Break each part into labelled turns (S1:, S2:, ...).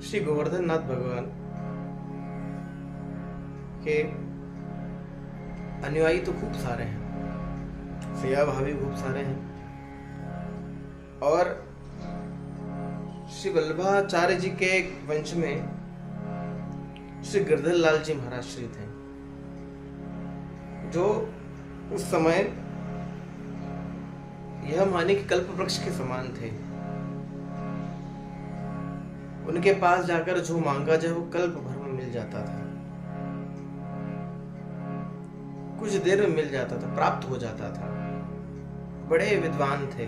S1: श्री गोवर्धन नाथ भगवान के अनुयायी तो खूब सारे हैं, सेवा भावी खूब सारे हैं, और श्री वल्लभाचार्य जी के वंश में श्री गिरधर लाल जी महाराज श्री थे, जो उस समय यह माने कि कल्प वृक्ष के समान थे। उनके पास जाकर जो मांगा जाए वो कल्प भर में मिल जाता था, कुछ देर में मिल जाता था, प्राप्त हो जाता था। बड़े विद्वान थे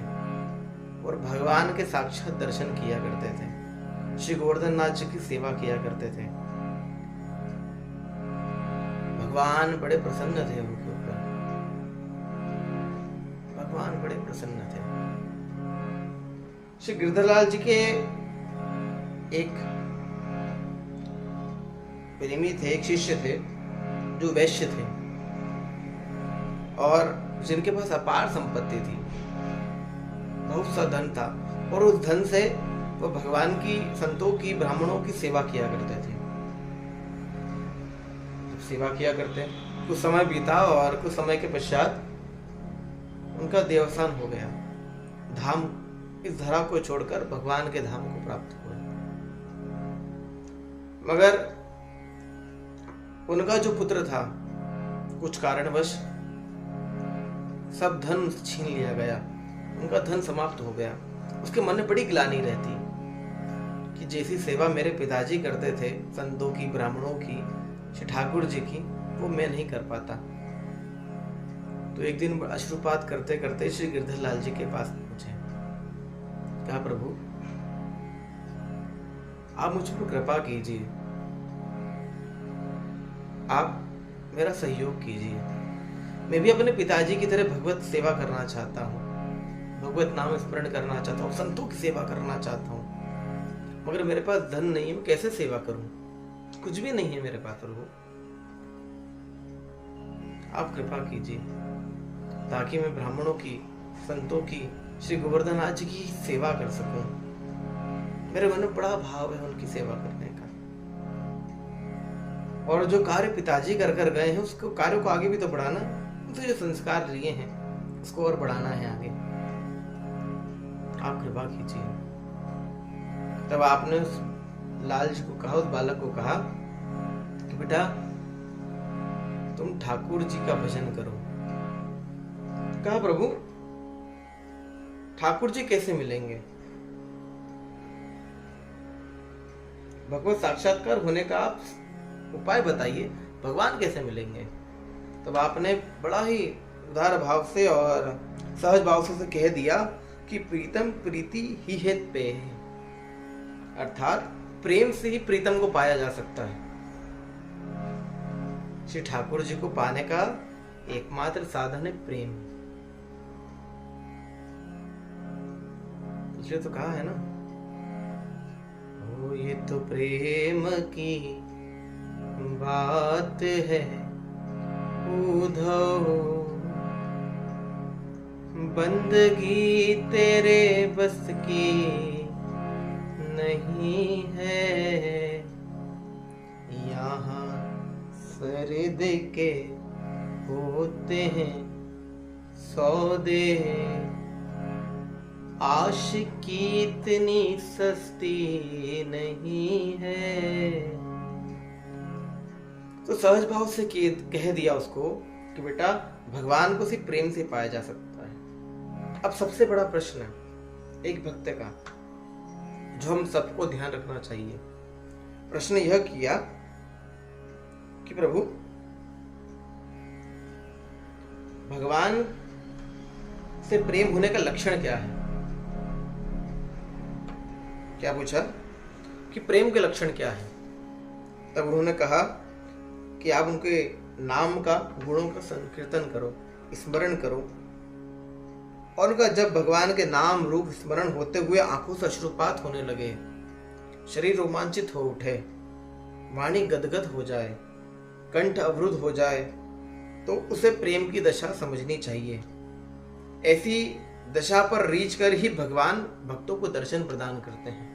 S1: और भगवान के साक्षात दर्शन किया करते थे, श्री गोवर्धन नाथ जी की सेवा किया करते थे। भगवान बड़े प्रसन्न थे उनके ऊपर, भगवान बड़े प्रसन्न थे। श्री गिरधरलाल जी के एक प्रेमी थे, एक शिष्य थे जो वैश्य थे और जिनके पास अपार संपत्ति थी, बहुत सा धन था, और उस धन से वो भगवान की, संतों की, ब्राह्मणों की सेवा किया करते थे। जब सेवा किया करते, कुछ समय बीता और कुछ समय के पश्चात उनका देवसान हो गया। धाम, इस धरा को छोड़कर भगवान के धाम को प्राप्त हुए। मगर उनका जो पुत्र था, कुछ कारणवश सब धन छीन लिया गया, उनका धन समाप्त हो गया। उसके मन में बड़ी ग्लानि रहती कि जैसी सेवा मेरे पिताजी करते थे, संतों की, ब्राह्मणों की, श्री ठाकुर जी की, वो मैं नहीं कर पाता। तो एक दिन अश्रुपात करते करते श्री गिरधरलाल जी के पास पहुंचे। कहा, प्रभु आप मुझ पर कृपा कीजिए, आप मेरा सहयोग कीजिए। मैं भी अपने पिताजी की तरह भगवत सेवा करना चाहता हूँ, भगवत नाम स्मरण करना चाहता हूँ, संतों की सेवा करना चाहता हूँ, मगर मेरे पास धन नहीं है, मैं कैसे सेवा करूं? कुछ भी नहीं है मेरे पास। प्रभु आप कृपा कीजिए ताकि मैं ब्राह्मणों की, संतों की, श्री गोवर्धन नाथ जी की सेवा कर सकूं। मेरे मन में बड़ा भाव है उनकी सेवा करने का, और जो कार्य पिताजी कर कर गए हैं उसको, कार्य को आगे भी तो बढ़ाना, उनसे जो संस्कार लिए हैं उसको और बढ़ाना है आगे। आप कृपा कीजिए। तब आपने उस लाल जी को कहा, उस बालक को कहा कि बेटा तुम ठाकुर जी का भजन करो। कहा, प्रभु ठाकुर जी कैसे मिलेंगे? भगवत साक्षात्कार होने का आप उपाय बताइए, भगवान कैसे मिलेंगे? तब आपने बड़ा ही उदार भाव से और सहज भाव से कह दिया कि प्रीतम प्रीति ही हेत पे है, अर्थात प्रेम से ही प्रीतम को पाया जा सकता है। श्री ठाकुर जी को पाने का एकमात्र साधन है प्रेम। इसलिए तो कहा है ना, ओ ये तो प्रेम की बात है उधो, बंदगी तेरे बस की नहीं है, यहाँ सरद के होते हैं सौदे, आशिकी इतनी सस्ती नहीं है। तो सहज भाव से कह दिया उसको कि बेटा भगवान को सिर्फ प्रेम से पाया जा सकता है। अब सबसे बड़ा प्रश्न एक भक्त का, जो हम सबको ध्यान रखना चाहिए, प्रश्न यह किया कि प्रभु भगवान से प्रेम होने का लक्षण क्या है? क्या पूछा कि प्रेम के लक्षण क्या है? तब उन्होंने कहा कि आप उनके नाम का, गुणों का संकीर्तन करो, स्मरण करो, और उनका जब भगवान के नाम रूप स्मरण होते हुए आंखों से अश्रुपात होने लगे, शरीर रोमांचित हो उठे, वाणी गदगद हो जाए, कंठ अवरुद्ध हो जाए, तो उसे प्रेम की दशा समझनी चाहिए। ऐसी दशा पर रीच कर ही भगवान भक्तों को दर्शन प्रदान करते हैं।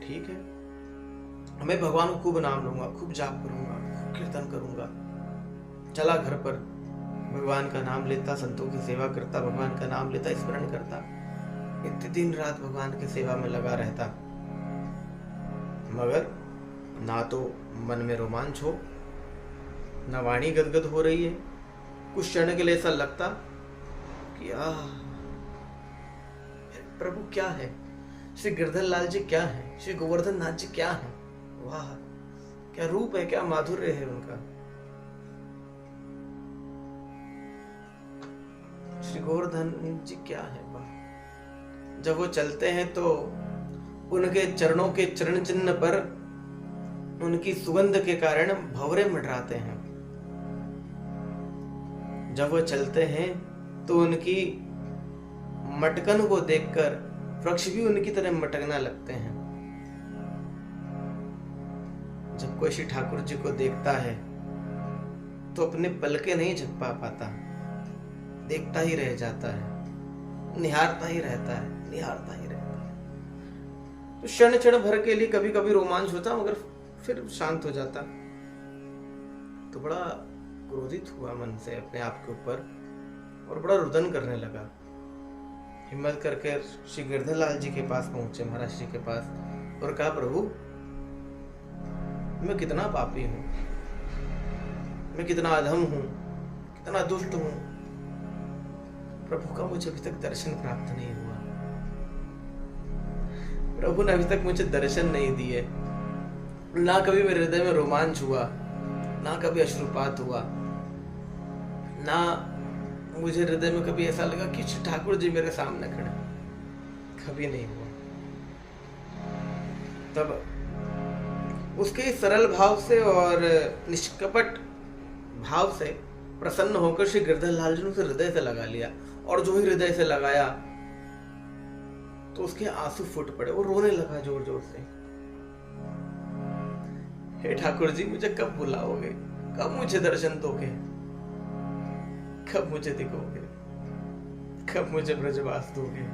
S1: ठीक है, मैं भगवान को खूब नाम लूंगा, खूब जाप करूंगा, खूब कीर्तन करूंगा। चला घर पर, भगवान का नाम लेता, संतों की सेवा करता, भगवान का नाम लेता, स्मरण करता, इतने दिन रात भगवान की सेवा में लगा रहता, मगर ना तो मन में रोमांच हो, ना वाणी गदगद हो रही है। कुछ क्षण के लिए ऐसा लगता कि प्रभु क्या है, श्री गिरधर लाल जी क्या है, श्री गोवर्धन नाथ जी क्या है, वाह क्या रूप है, क्या माधुर्य है उनका। श्री गोवर्धन जी क्या है, वाह। जब वो चलते हैं तो उनके चरणों के चरण चिन्ह पर उनकी सुगंध के कारण भंवरे मंडराते हैं। जब वो चलते हैं तो उनकी मटकन को देखकर वृक्ष भी उनकी तरह मटकना लगते हैं। जब कोई श्री ठाकुर जी को देखता है तो अपने पलके नहीं झपका पाता, देखता ही रह जाता है, निहारता ही रहता है, निहारता ही रहता है। तो क्षण क्षण भर के लिए कभी कभी रोमांच होता, मगर फिर शांत हो जाता। तो बड़ा क्रोधित हुआ मन से अपने आप के ऊपर और बड़ा रुदन करने लगा। हिम्मत करके श्री गिरधर लाल जी के पास पहुंचे, महाराज जी के पास, और कहा, प्रभु मैं कितना पापी हूं, मैं कितना अधम हूं, कितना दुष्ट हूं। प्रभु का मुझे अभी तक दर्शन प्राप्त नहीं हुआ, प्रभु ने अभी तक मुझे दर्शन नहीं दिए, ना कभी मेरे हृदय में रोमांच हुआ, ना कभी अश्रुपात हुआ, ना मुझे हृदय में कभी ऐसा लगा कि ठाकुर जी मेरे सामने खड़े, कभी नहीं हुआ। तब उसके सरल भाव से और निष्कपट भाव से प्रसन्न होकर श्री गिरधर लाल जी ने उसे हृदय से लगा लिया, और जो ही हृदय से लगाया तो उसके आंसू फूट पड़े, वो रोने लगा जोर जोर से। हे ठाकुर जी, मुझे कब बुलाओगे, कब मुझे दर्शन दोगे, कब मुझे दिखोगे, कब मुझे ब्रजवास दोगे,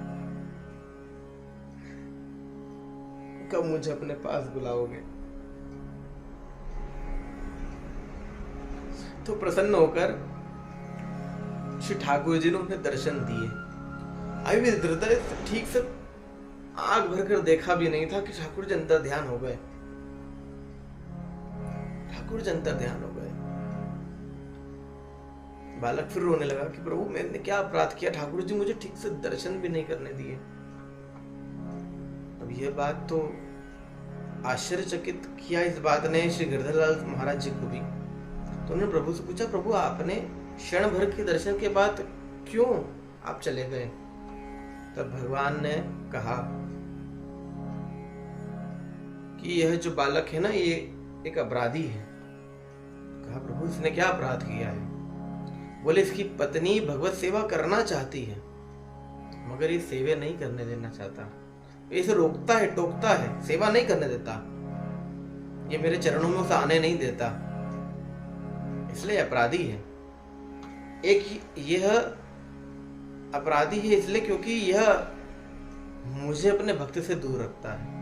S1: कब मुझे अपने पास बुलाओगे। तो प्रसन्न होकर श्री ठाकुर जी ने उन्हें दर्शन दिए। अभी भी हृदय ठीक से आग भरकर देखा भी नहीं था कि ठाकुर जी अंतर ध्यान हो गए, ठाकुर जी अंतर ध्यान हो गए। बालक फिर रोने लगा कि प्रभु मैंने क्या अपराध किया, ठाकुर जी मुझे ठीक से दर्शन भी नहीं करने दिए। अब यह बात तो आश्चर्यचकित किया इस बात ने श्री गिरधरलाल महाराज जी को भी। तो उन्होंने प्रभु से पूछा, प्रभु आपने क्षण भर के दर्शन के बाद क्यों आप चले गए? तब भगवान ने कहा कि यह जो बालक है ना, ये एक अपराधी है। कहा, प्रभु इसने क्या अपराध किया है? बोले, इसकी पत्नी भगवत सेवा करना चाहती है, मगर ये सेवा नहीं करने देना चाहता, इसे रोकता है, टोकता है, सेवा नहीं करने देता, ये मेरे चरणों में उसे आने नहीं देता, इसलिए अपराधी है। एक यह अपराधी है इसलिए क्योंकि यह मुझे अपने भक्त से दूर रखता है।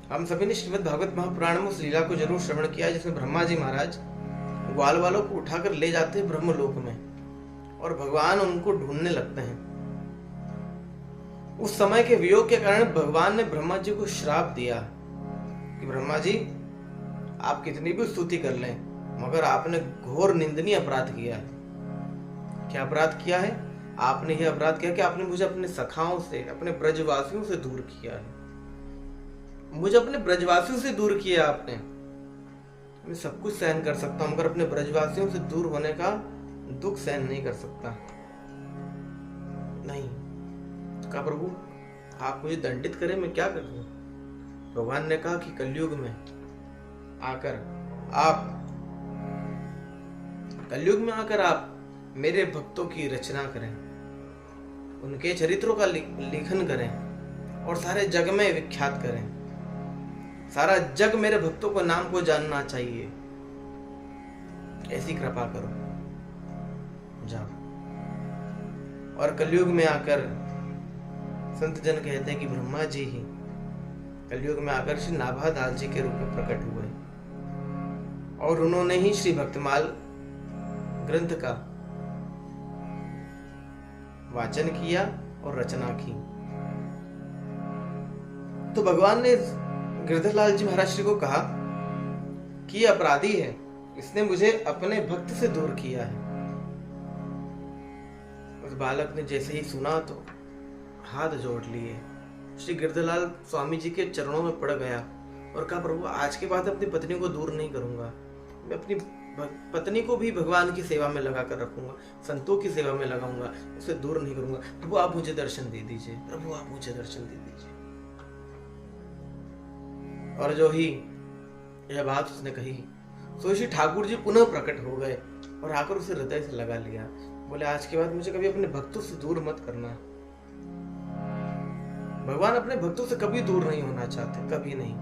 S1: हम सभी ने श्रीमद् भागवत महापुराण में उस लीला को जरूर श्रवण किया जिसमें ब्रह्मा जी महाराज ग्वाल वालों को उठाकर ले जाते हैं ब्रह्मलोक में, और भगवान उनको ढूंढने लगते हैं। उस समय के वियोग के कारण भगवान ने ब्रह्मा जी को श्राप दिया कि ब्रह्मा जी आप कितनी भी स्तुति कर लें, मगर आपने घोर निंदनीय अपराध किया है। क्या अपराध किया है? आपने यह अपराध किया कि आपने मुझे अपने सखाओं से, अपने ब्रजवासियों से दूर किया है। मुझे अपने ब्रजवासियों से दूर किया आपने। मैं सब कुछ सहन कर सकता हूं, मगर अपने ब्रजवासियों से दूर होने का दुख सहन नहीं कर सकता। नहीं। तो कहा, प्रभु आप मुझे दंडित करें, मैं क्या करूं? भगवान ने कहा कि कलयुग में आकर आप मेरे भक्तों की रचना करें, उनके चरित्रों का लेखन करें और सारे जग में विख्यात करें। सारा जग मेरे भक्तों को नाम को जानना चाहिए, ऐसी कृपा करो। जाओ और कलयुग में आकर संत जन कहते हैं कि ब्रह्मा जी ही कलयुग में आकर श्री नाभादास जी के रूप में प्रकट हुए और उन्होंने ही श्री भक्तमाल ग्रंथ का वाचन किया और रचना की। तो भगवान ने गिरधरलाल जी महाराज श्री को कहा कि यह अपराधी है, इसने मुझे अपने भक्त से दूर किया है। उस बालक ने जैसे ही सुना तो हाथ जोड़ लिए, श्री गिरधरलाल स्वामी जी के चरणों में पड़ गया और कहा, प्रभु आज के बाद अपनी पत्नी को दूर नहीं करूंगा, मैं अपनी पत्नी को भी भगवान की सेवा में लगा कर रखूंगा, संतों की सेवा में लगाऊंगा, उसे दूर नहीं करूंगा। प्रभु आप मुझे दर्शन दे दीजिए, प्रभु आप मुझे दर्शन दे दीजिए। और जो ही यह बात उसने कही, तो श्री ठाकुर जी पुनः प्रकट हो गए और आकर उसे हृदय से लगा लिया। बोले आज के बाद मुझे कभी अपने भक्तों से दूर मत करना। भगवान अपने भक्तों से कभी दूर नहीं होना चाहते, कभी नहीं।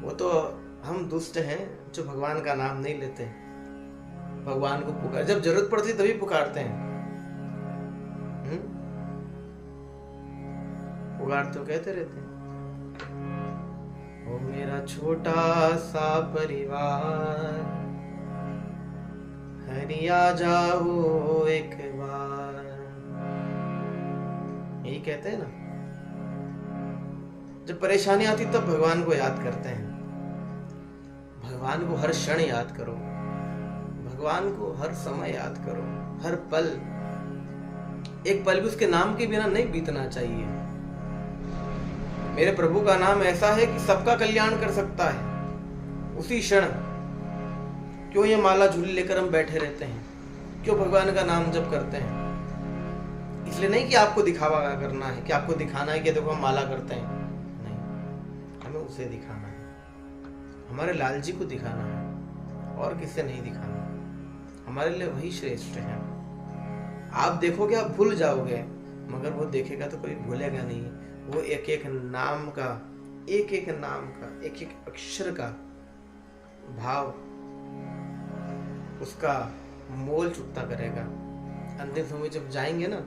S1: वो तो हम दुष्ट हैं जो भगवान का नाम नहीं लेते, भगवान को पुकार, जब जरूरत पड़ती तभी पुकारते हैं। पुकारते हो कहते रहते हैं, ओ मेरा छोटा सा परिवार, हरि आ जाओ एक बार, यही कहते हैं ना। जब परेशानी आती तब भगवान को याद करते हैं। भगवान को हर क्षण याद करो, भगवान को हर समय याद करो, हर पल, एक पल भी उसके नाम के बिना नहीं बीतना चाहिए। मेरे प्रभु का नाम ऐसा है कि सबका कल्याण कर सकता है उसी क्षण। क्यों ये माला झूली लेकर हम बैठे रहते हैं, क्यों भगवान का नाम जप करते हैं? इसलिए नहीं कि आपको दिखावा करना है, कि आपको दिखाना है कि देखो हम माला करते हैं, नहीं, हमें उसे दिखाना है, हमारे लाल जी को दिखाना है और किसे नहीं दिखाना। हमारे लिए वही श्रेष्ठ है। आप देखोगे आप भूल जाओगे, मगर वो देखेगा तो कोई भूलेगा नहीं। वो एक एक नाम का, एक एक नाम का, एक एक अक्षर का भाव, उसका मोल चुकता करेगा। अंतिम समय जब जाएंगे ना,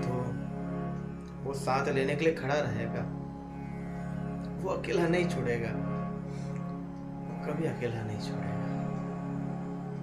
S1: तो वो साथ लेने के लिए खड़ा रहेगा, वो अकेला नहीं छोड़ेगा, वो कभी अकेला नहीं छोड़ेगा।